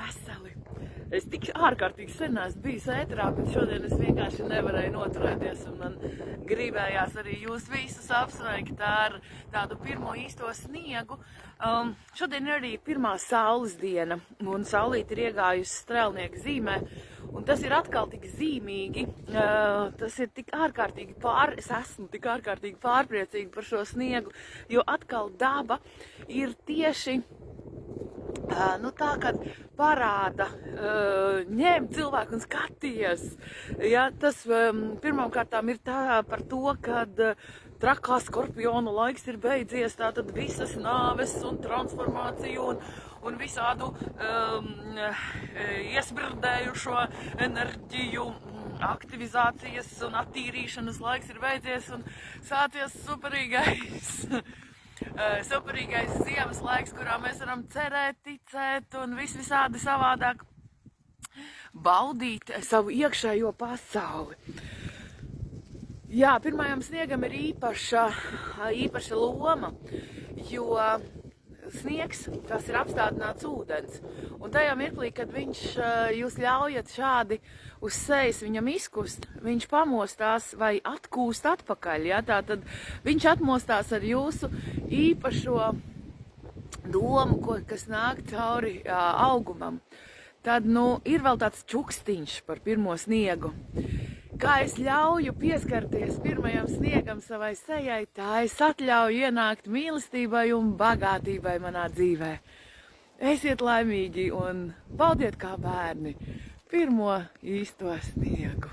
veseli. Es tik ārkārtīgi sen esmu bijis ēterā, bet šodien es vienkārši nevarēju noturēties, un man gribējās arī jūs visus apsveikt ar tādu pirmo īsto sniegu. Šodien ir arī pirmā saules diena, un saulīte ir iegājusi strēlnieka zīmē, un tas ir atkal tik zīmīgi, tas ir tik ārkārtīgi es esmu tik ārkārtīgi pārpriecīga par šo sniegu, jo atkal daba ir tieši tā, kad parāda, ņem cilvēku un skaties. Ja, tas pirmām kārtām ir tā par to, kad trakā skorpionu laiks ir beidzies, tātad visas nāves un transformāciju un visādu iesmirdējušo enerģiju, aktivizācijas un attīrīšanas laiks ir beidzies un sācies superīgais ziemas laiks, kurā mēs varam cerēt, ticēt un visādi savādāk baudīt savu iekšējo pasauli. Jā, pirmajam sniegam ir īpaša loma, jo sniegs, tas ir apstādināts ūdens, un tajā mirklī, kad jūs ļaujat šādi uz sejas viņam izkust, viņš pamostās vai atkūst atpakaļ, ja? Tātad viņš atmostās ar jūsu īpašo domu, kas nāk cauri augumam. Tad, ir vēl tāds čukstiņš par pirmo sniegu. Kā es ļauju pieskarties pirmajam sniegam savai sejai, tā es atļauju ienākt mīlestībai un bagātībai manā dzīvē. Esiet laimīgi un baudiet kā bērni pirmo īsto sniegu.